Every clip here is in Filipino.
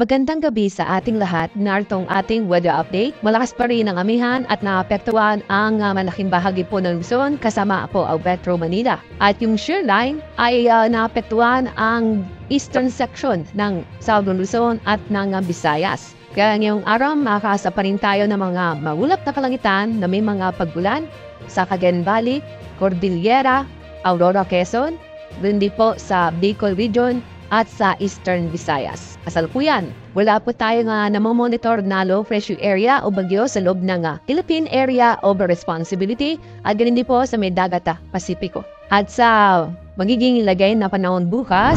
Magandang gabi sa ating lahat. Naritong ating weather update. Malakas pa rin ang amihan at naapektuhan ang malaking bahagi po ng Luzon kasama po ang Metro Manila. At yung shear line ay naapektuhan ang eastern section ng Southern Luzon at ng Visayas. Kaya ngayong araw makakaasa pa rin tayo ng mga maulap na kalangitan na may mga pagbulan sa Cagayan Valley, Cordillera, Aurora, Quezon, din po sa Bicol Region at sa Eastern Visayas. Kasalukuyan, wala po tayo namomonitor na low pressure area o bagyo sa loob ng Philippine Area of Responsibility at ganun din po sa may dagat Pasipiko. At sa magiging ilagay na panahon bukas,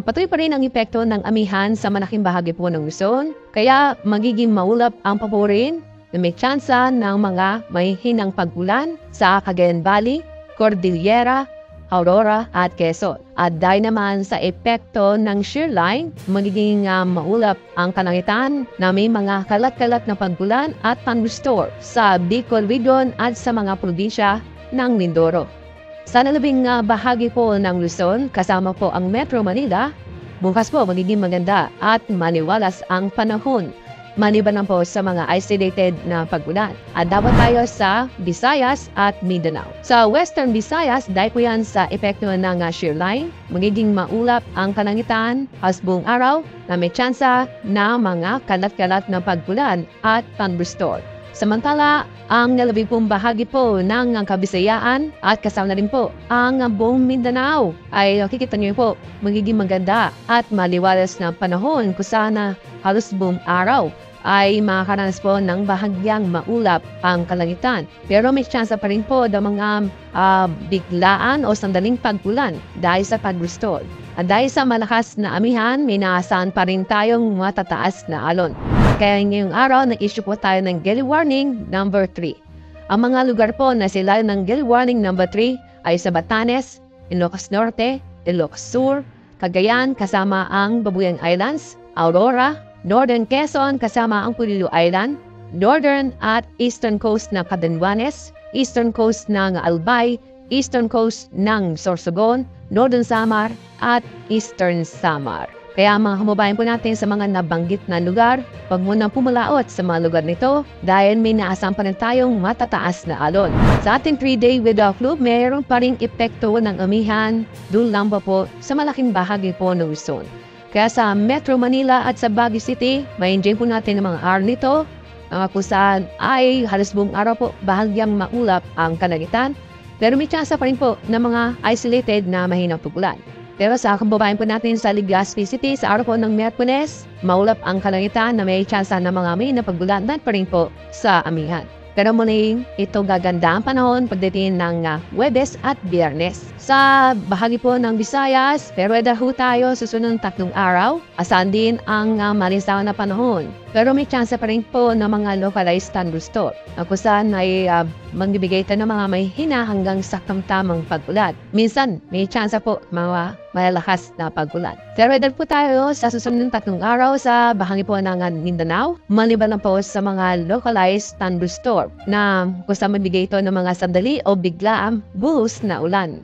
patuloy pa rin ang epekto ng amihan sa malaking bahagi po ng Luzon. Kaya magiging maulap ang papurin na may tsansa ng mga may hinang pagulan sa Cagayan Valley, Cordillera, Aurora at Quezon. At dahil naman sa epekto ng shear line, magiging maulap ang kalangitan na may mga kalat-kalat na pagbulan at thunderstorm sa Bicol Region at sa mga probinsya ng Mindoro. Sa nalabing bahagi po ng Luzon, kasama po ang Metro Manila, bukas po magiging maganda at maliwalas ang panahon. Maliban po sa mga isolated na pagbulan. At dapat tayo sa Visayas at Mindanao. Sa Western Visayas, dahil po yan sa epekto ng shear line, magiging maulap ang kalangitan buong araw na may tsansa na mga kalat-kalat na pagbulan at thunderstorm. Samantala, ang nalabi pong bahagi po ng Kabisayaan at kasama na rin po ang buong Mindanao ay nakikita niyo po magiging maganda at maliwalas na panahon kung sana halos buong araw ay makakaranas po ng bahagyang maulap ang kalangitan. Pero may tsansa pa rin po ng mga biglaan o sandaling pagbulan dahil sa thunderstorm. At dahil sa malakas na amihan, may naasahan pa rin tayong matataas na alon. Kaya ngayong araw, nag-issue po tayo ng gale warning number 3. Ang mga lugar po na sila ng gale warning number 3 ay sa Batanes, Ilocos Norte, Ilocos Sur, Cagayan kasama ang Babuyang Islands, Aurora, Northern Quezon kasama ang Pulilo Island, Northern at Eastern Coast ng Catanduanes, Eastern Coast ng Albay, Eastern Coast ng Sorsogon, Northern Samar at Eastern Samar. Kaya mga kababayan po natin sa mga nabanggit na lugar, huwag muna pumalaot sa mga lugar nito dahil may naasam pa rin tayong matataas na alon. Sa ating 3-day weather club, mayroon pa ring epekto ng amihan doon lang po sa malaking bahagi po ng Luzon. Kaya sa Metro Manila at sa Baguio City, ma-enjoy po natin ang mga araw nito, kung saan ay halos buong araw po bahagyang maulap ang kalangitan. Pero may tsansa pa rin po ng mga isolated na mahinang pugulan. Pero sa kababayan po natin sa Legazpi City, sa araw po ng Miyerkules, maulap ang kalangitan na may tsansa ng mga mahinang pagulan pa rin po sa amihan. Pero muling ito gaganda ang panahon pagdating ng Huwebes at Biyernes. Sa bahagi po ng Visayas, pero ho tayo susunod 3 araw. Asahan din ang malisaw na panahon. Pero may chance pa rin po ng mga localized thunderstorm. Kung saan ay magbibigay ito ng mga may hina hanggang saktang-tamang pag-ulan. Minsan, may chance po mga malalakas na pag-ulan. Pero po tayo sa susunod 3 araw sa bahagi po ng Mindanao. Maliban na po sa mga localized thunderstorm na kung saan magbigay ito ng mga sandali o biglaang buhos na ulan.